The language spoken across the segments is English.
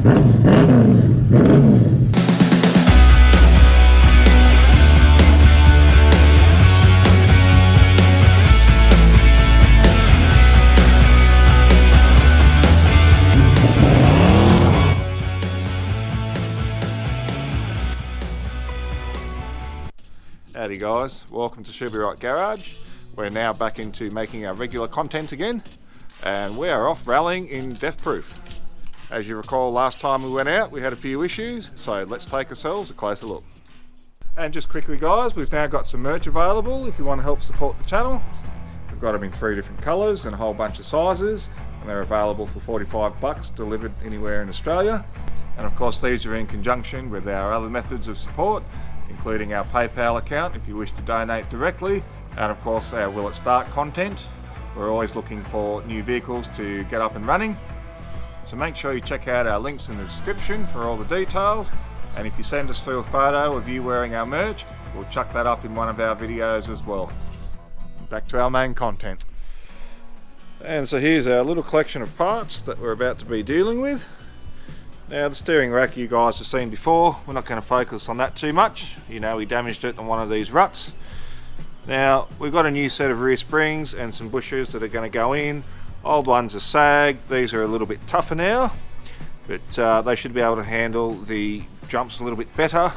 Howdy guys, welcome to Should Be Right Garage. We're now back into making our regular content again, and we are off rallying in DEATHPROOF. As you recall, last time we went out we had a few issues, so let's take ourselves a closer look. And just quickly guys, we've now got some merch available if you want to help support the channel. We've got them in 3 different colours and a whole bunch of sizes, and they're available for 45 bucks delivered anywhere in Australia. And of course these are in conjunction with our other methods of support, including our PayPal account if you wish to donate directly, and of course our Will It Start content. We're always looking for new vehicles to get up and running, so make sure you check out our links in the description for all the details, and if you send us through a photo of you wearing our merch, we'll chuck that up in one of our videos as well. Back to our main content. And so here's our little collection of parts that we're about to be dealing with. Now the steering rack you guys have seen before, we're not going to focus on that too much. You know, we damaged it on one of these ruts. Now we've got a new set of rear springs and some bushers that are going to go in. Old ones are sagged, these are a little bit tougher now, but they should be able to handle the jumps a little bit better.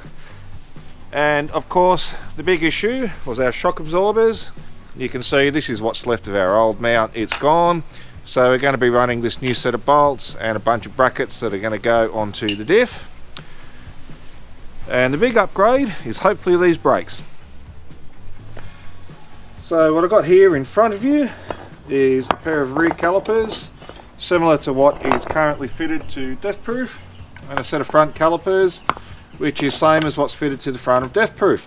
And of course the big issue was our shock absorbers. You can see this is what's left of our old mount, it's gone. So we're going to be running this new set of bolts and a bunch of brackets that are going to go onto the diff. And the big upgrade is hopefully these brakes. So what I've got here in front of you is a pair of rear calipers, similar to what is currently fitted to DEATHPROOF, and a set of front calipers, which is same as what's fitted to the front of DEATHPROOF.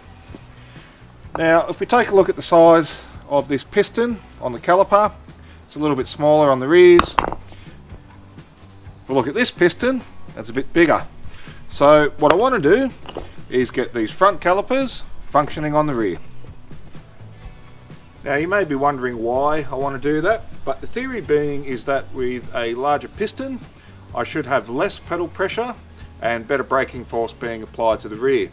Now if we take a look at the size of this piston on the caliper, it's a little bit smaller on the rears. If we look at this piston, that's a bit bigger. So what I want to do is get these front calipers functioning on the rear. Now you may be wondering why I want to do that, but the theory being is that with a larger piston I should have less pedal pressure and better braking force being applied to the rear.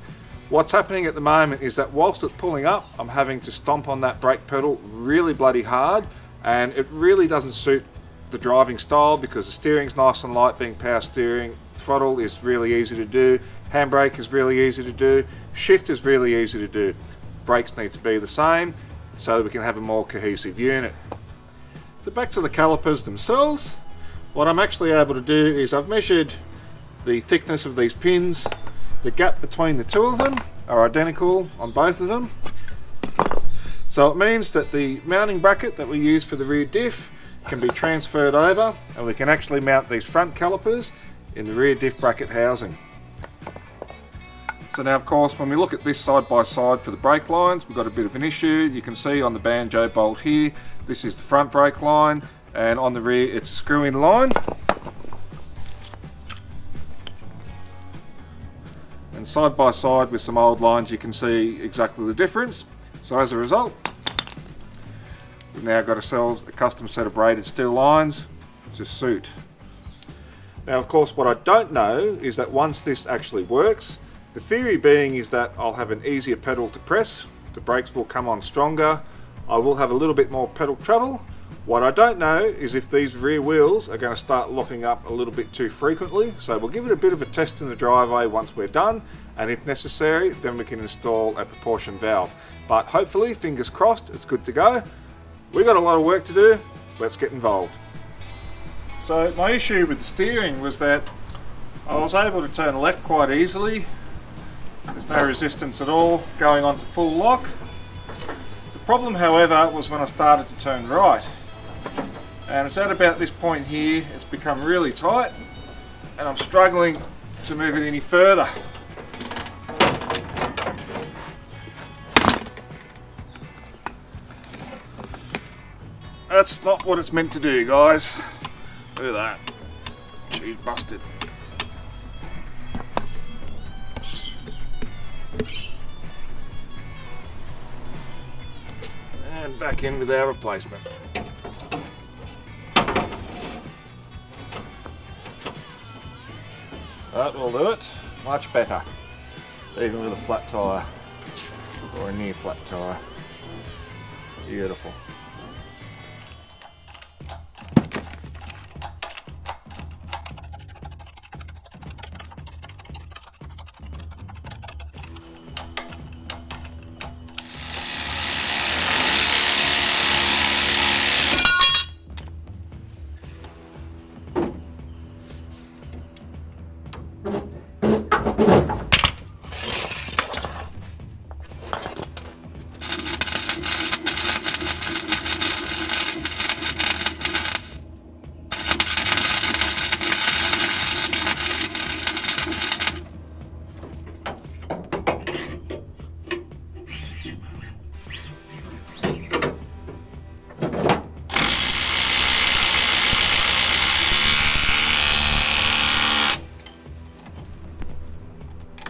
What's happening at the moment is that whilst it's pulling up, I'm having to stomp on that brake pedal really bloody hard, and it really doesn't suit the driving style because the steering's nice and light being power steering, throttle is really easy to do, handbrake is really easy to do, shift is really easy to do. Brakes need to be the same so that we can have a more cohesive unit. So back to the calipers themselves, what I'm actually able to do is I've measured the thickness of these pins. The gap between the two of them are identical on both of them. So it means that the mounting bracket that we use for the rear diff can be transferred over, and we can actually mount these front calipers in the rear diff bracket housing. So now of course when we look at this side by side for the brake lines, we've got a bit of an issue. You can see on the banjo bolt here, this is the front brake line, and on the rear it's a screw-in line. And side by side with some old lines you can see exactly the difference. So as a result, we've now got ourselves a custom set of braided steel lines to suit. Now of course what I don't know is that once this actually works, the theory being is that I'll have an easier pedal to press, the brakes will come on stronger, I will have a little bit more pedal travel. What I don't know is if these rear wheels are going to start locking up a little bit too frequently, so we'll give it a bit of a test in the driveway once we're done, and if necessary then we can install a proportion valve. But hopefully, fingers crossed, it's good to go. We've got a lot of work to do, let's get involved. So my issue with the steering was that I was able to turn left quite easily. There's no resistance at all going on to full lock. The problem however was when I started to turn right. And it's at about this point here, it's become really tight and I'm struggling to move it any further. That's not what it's meant to do, guys. Look at that. She's busted. And back in with our replacement. That will do it. Much better. Even with a flat tyre or a near flat tyre. Beautiful.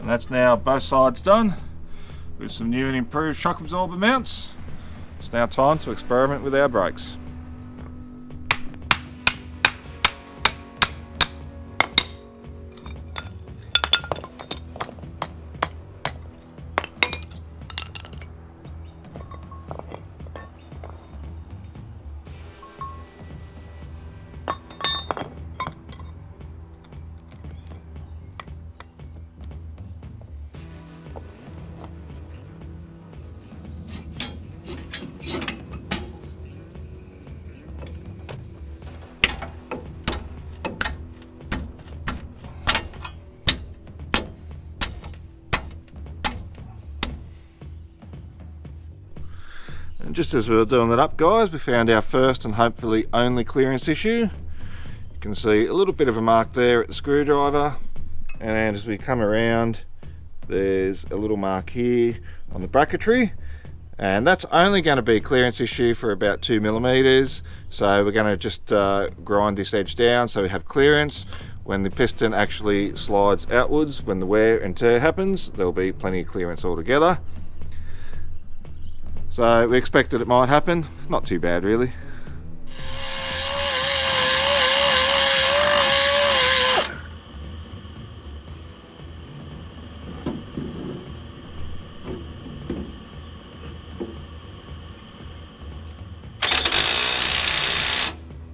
And that's now both sides done with some new and improved shock absorber mounts. It's now time to experiment with our brakes. And just as we were doing that up, guys, we found our first and hopefully only clearance issue. You can see a little bit of a mark there at the screwdriver, and as we come around there's a little mark here on the bracketry, and that's only going to be a clearance issue for about 2 millimeters. So we're going to just grind this edge down so we have clearance. When the piston actually slides outwards, when the wear and tear happens, there'll be plenty of clearance altogether. So we expected it might happen. Not too bad really.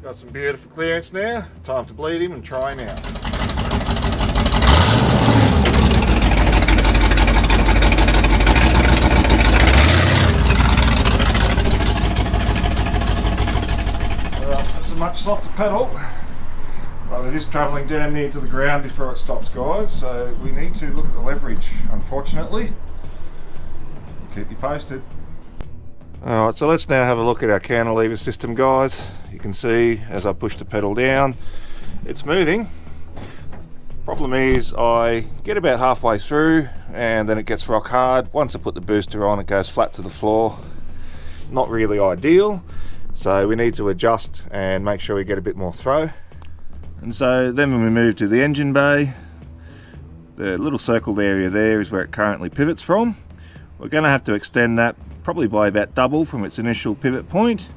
Got some beautiful clearance now. Time to bleed him and try him out. Much softer pedal, but it is travelling down near to the ground before it stops, guys, so we need to look at the leverage, unfortunately. Keep you posted. Alright, so let's now have a look at our cantilever system, guys. You can see as I push the pedal down, it's moving. Problem is I get about halfway through and then it gets rock hard. Once I put the booster on, it goes flat to the floor. Not really ideal. So we need to adjust and make sure we get a bit more throw. And so then when we move to the engine bay, the little circled area there is where it currently pivots from. We're going to have to extend that probably by about double from its initial pivot point,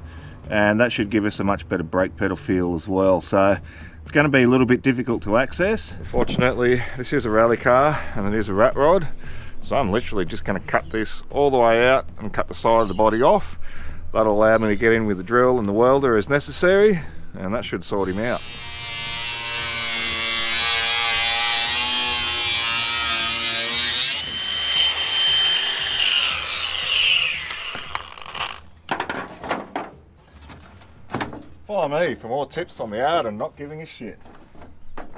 and that should give us a much better brake pedal feel as well. So it's going to be a little bit difficult to access. Fortunately, this is a rally car and it is a rat rod, so I'm literally just going to cut this all the way out and cut the side of the body off. That'll allow me to get in with the drill and the welder as necessary, and that should sort him out. Follow me for more tips on the art and not giving a shit.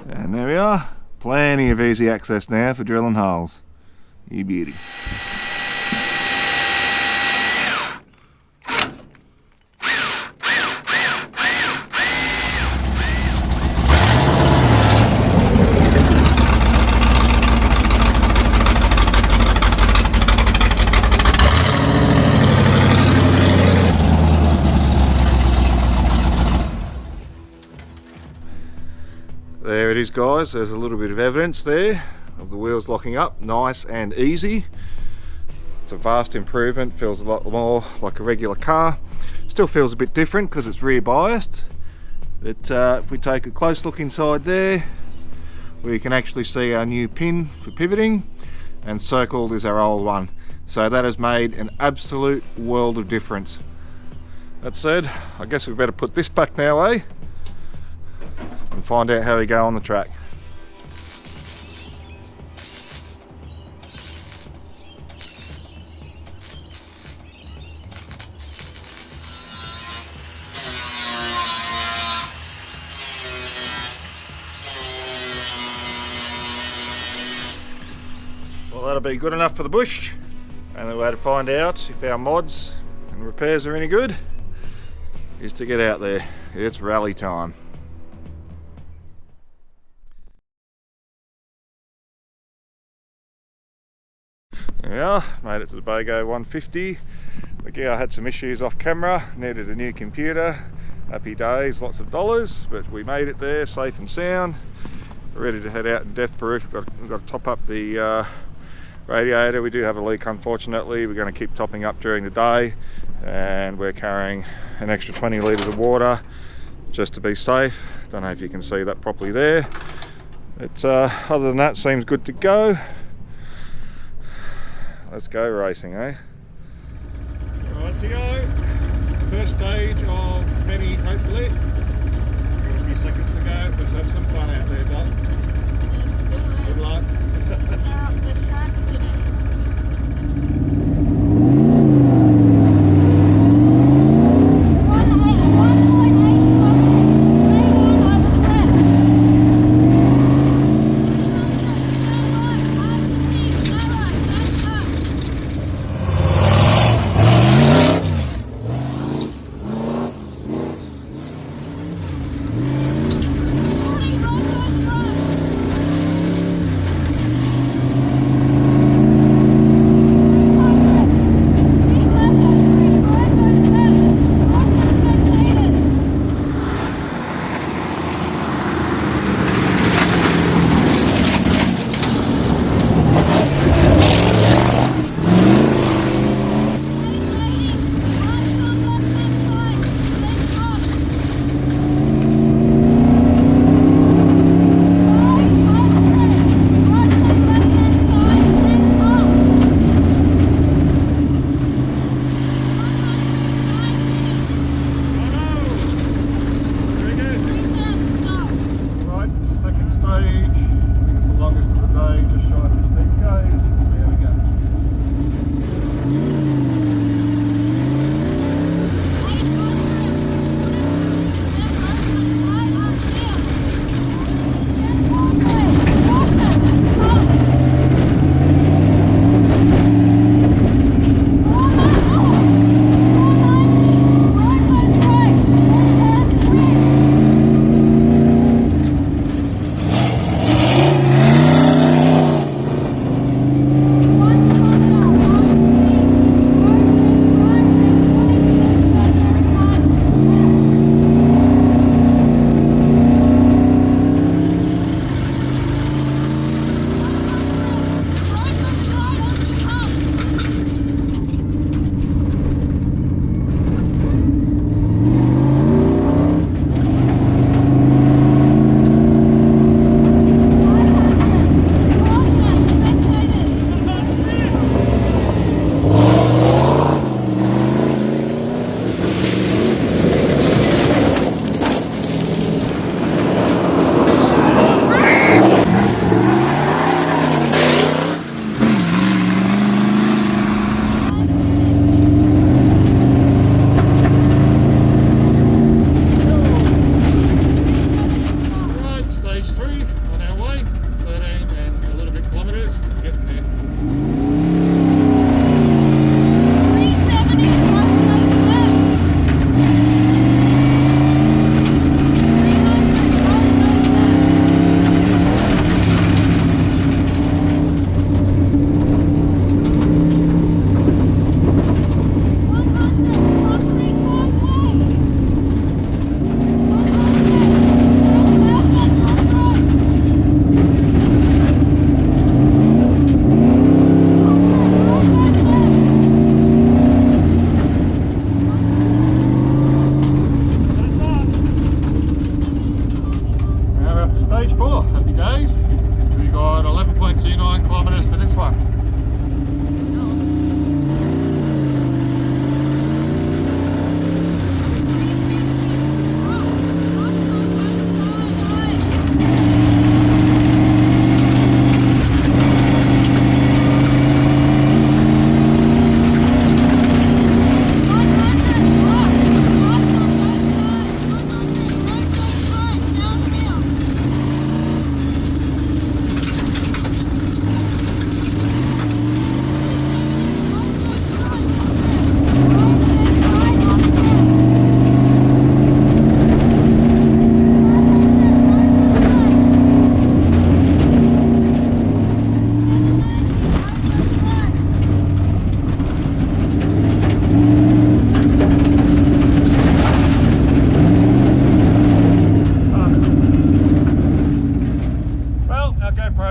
And there we are. Plenty of easy access now for drilling holes. You beauty. There it is, guys. There's a little bit of evidence there of the wheels locking up, nice and easy. It's a vast improvement, feels a lot more like a regular car. Still feels a bit different because it's rear biased, but if we take a close look inside there, we can actually see our new pin for pivoting, and circled is our old one. So that has made an absolute world of difference. That said, I guess we better put this back now, eh? And find out how we go on the track. Well, that'll be good enough for the bush. And the way to find out if our mods and repairs are any good is to get out there. It's rally time. There we are, made it to the Bago 150. The gear had some issues off camera, needed a new computer. Happy days, lots of dollars, but we made it there safe and sound. We're ready to head out in DEATHPROOF. We've got to top up the radiator. We do have a leak, unfortunately. We're going to keep topping up during the day, and we're carrying an extra 20 litres of water just to be safe. Don't know if you can see that properly there. But other than that, seems good to go. Let's go racing, eh? Right to go. First stage of many, hopefully. Got a few seconds to go. Let's have some fun out there, Doc. Let's do it. Good luck. Tear up the track today.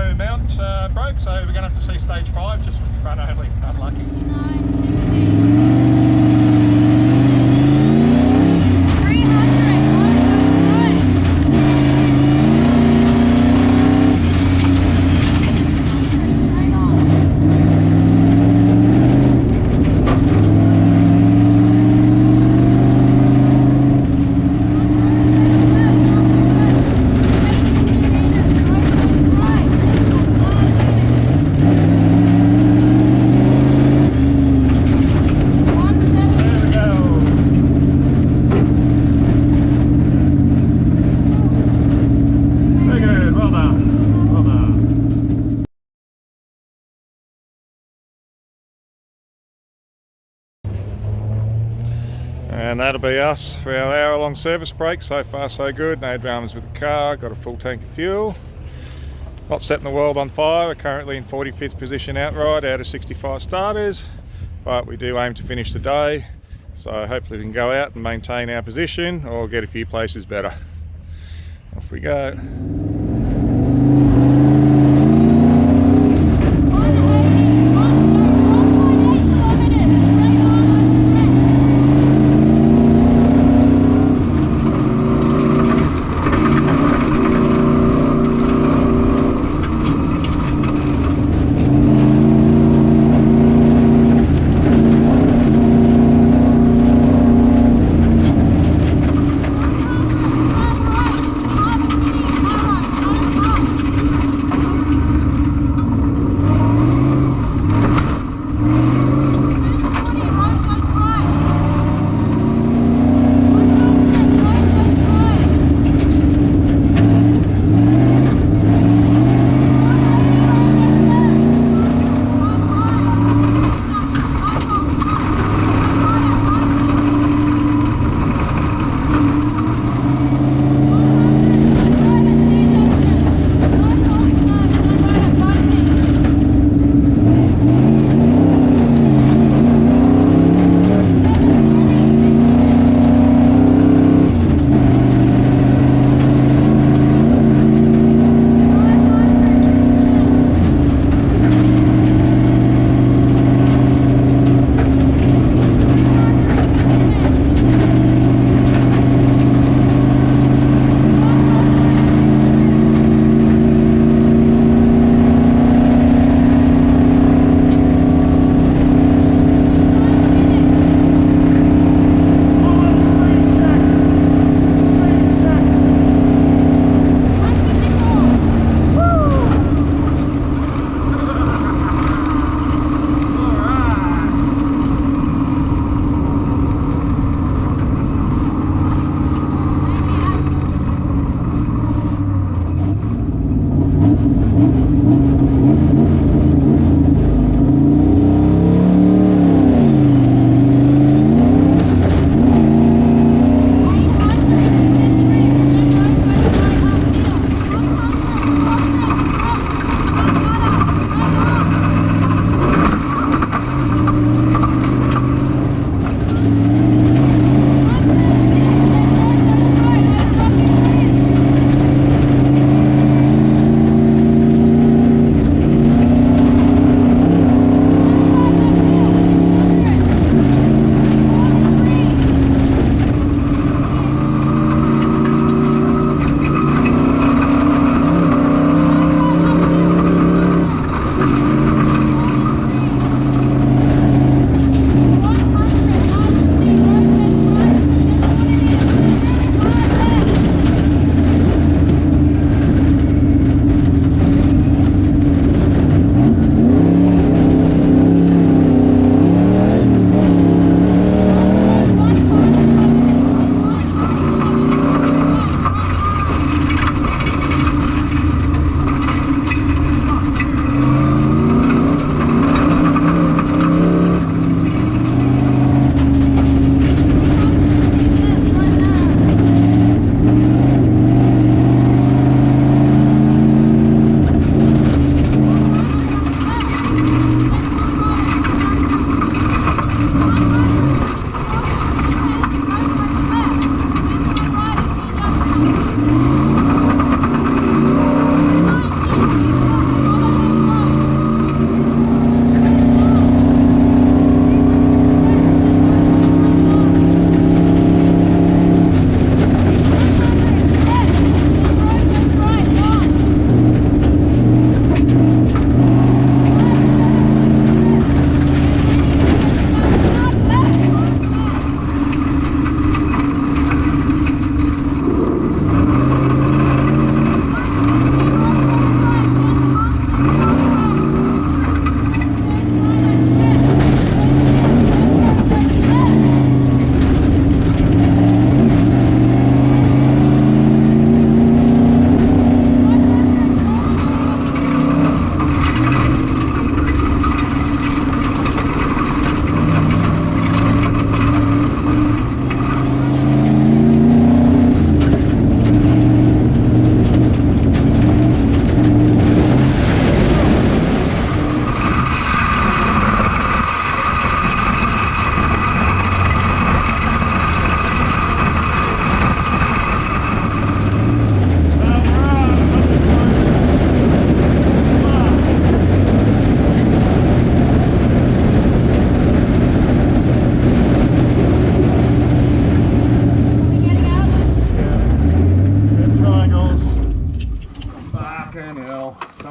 no mount broke, so we're going to have to see stage 5 just from front only. Unlucky. 960. And that'll be us for our hour-long service break. So far so good, no dramas with the car, got a full tank of fuel. Not setting the world on fire, we're currently in 45th position outright out of 65 starters, but we do aim to finish the day, so hopefully we can go out and maintain our position or get a few places better. Off we go.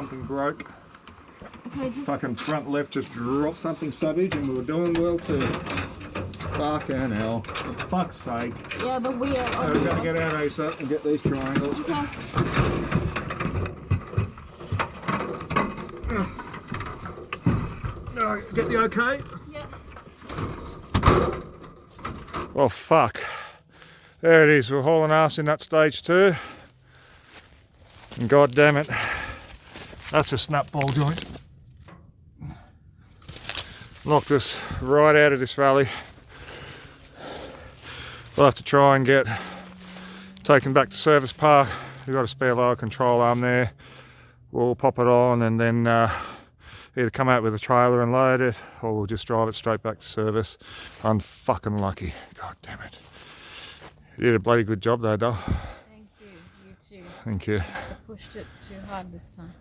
something broke. Okay, just Fucking front left just dropped something savage and we were doing well too. Fucking hell. For fuck's sake. yeah, the wheel. So we've got to get out ASAP and get these triangles. No, get the okay? Yeah. Well, fuck. There it is. We're hauling ass in that stage 2. And god damn it, that's a snap ball joint. Knocked us right out of this valley. We'll have to try and get taken back to service park. We've got a spare lower control arm there. We'll pop it on and then either come out with a trailer and load it, or we'll just drive it straight back to service. Unfucking lucky. God damn it. You did a bloody good job though, Dal. Thank you. You too. Thank you. Must have pushed it too hard this time.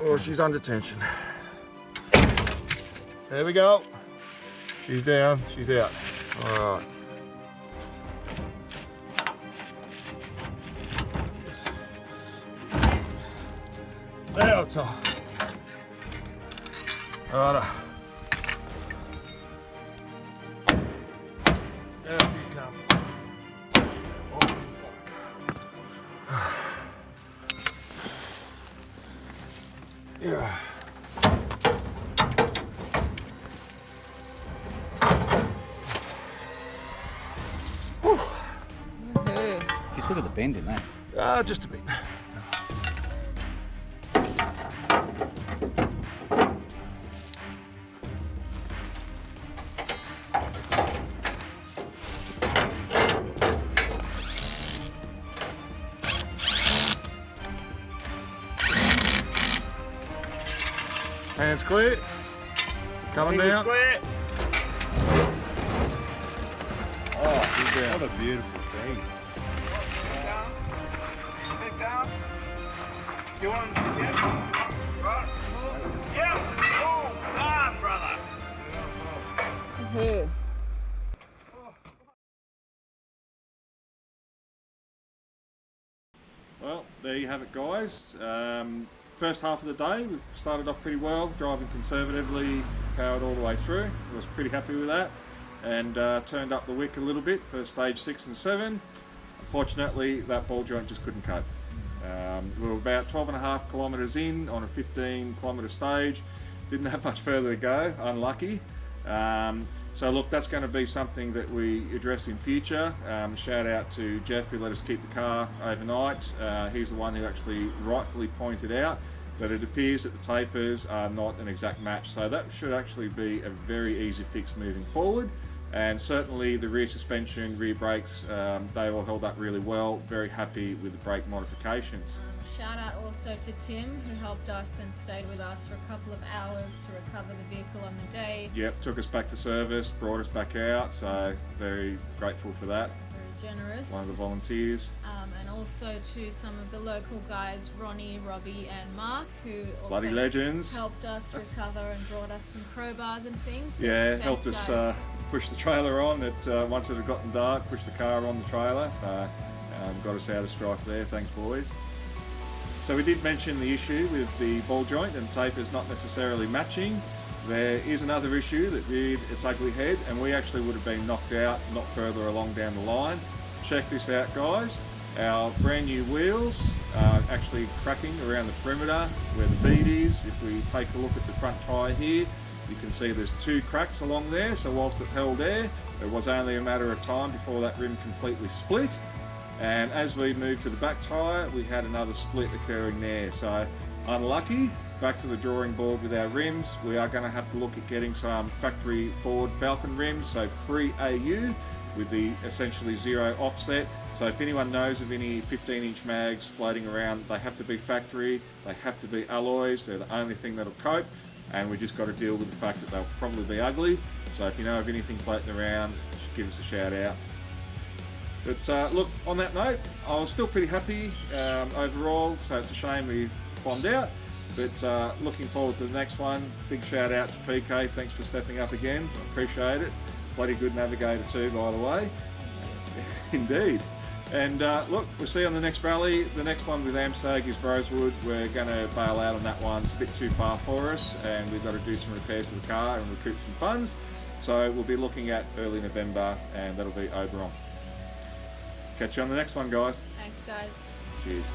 Oh, she's under tension. There we go. She's down, she's out. All right. Now it's on. Righto. There you come. Oh, fuck. Yeah. Woohoo. Just look at the bend in that. Just a bit. Hands clear. Coming down. Clear. Oh, What a beautiful thing. Pick down. You want? Yeah. Right. Yeah. Oh, on, brother. Woohoo. Well, there you have it, guys. First half of the day, we started off pretty well, driving conservatively, powered all the way through. I was pretty happy with that, and turned up the wick a little bit for stage 6 and 7. Unfortunately, that ball joint just couldn't cope. We were about 12.5 kilometres in on a 15-kilometre stage. Didn't have much further to go, unlucky. So look, that's going to be something that we address in future. Shout out to Jeff who let us keep the car overnight. He's the one who actually rightfully pointed out that it appears that the tapers are not an exact match. So that should actually be a very easy fix moving forward. And certainly the rear suspension, rear brakes, they all held up really well. Very happy with the brake modifications. Shout out also to Tim, who helped us and stayed with us for a couple of hours to recover the vehicle on the day. Yep, took us back to service, brought us back out, so very grateful for that. Very generous. One of the volunteers. And also to some of the local guys, Ronnie, Robbie and Mark, who also Bloody legends. helped us recover and brought us some crowbars and things. So Yeah, thanks, helped us guys. push the trailer on. Once it had gotten dark, pushed the car on the trailer, so got us out of strife there. Thanks, boys. So we did mention the issue with the ball joint and tapers not necessarily matching. There is another issue that reared its ugly head, and we actually would have been knocked out not further along down the line. Check this out, guys. Our brand new wheels are actually cracking around the perimeter where the bead is. If we take a look at the front tyre here, you can see there's 2 cracks along there. So whilst it held there, it was only a matter of time before that rim completely split. And as we moved to the back tyre, we had another split occurring there. So unlucky. Back to the drawing board with our rims. We are going to have to look at getting some factory Ford Falcon rims, so pre-AU with the essentially 0 offset. So if anyone knows of any 15-inch mags floating around, they have to be factory, they have to be alloys, they're the only thing that'll cope, and we just got to deal with the fact that they'll probably be ugly. So if you know of anything floating around, just give us a shout out. But look, on that note, I was still pretty happy overall, so it's a shame we bombed out. But looking forward to the next one. Big shout out to PK, thanks for stepping up again, I appreciate it. Bloody good navigator too, by the way. Indeed. And look, we'll see you on the next rally. The next one with Amstag is Rosewood. We're going to bail out on that one. It's a bit too far for us, and we've got to do some repairs to the car and recoup some funds. So we'll be looking at early November, and that'll be Oberon. Catch you on the next one, guys. Thanks, guys. Cheers.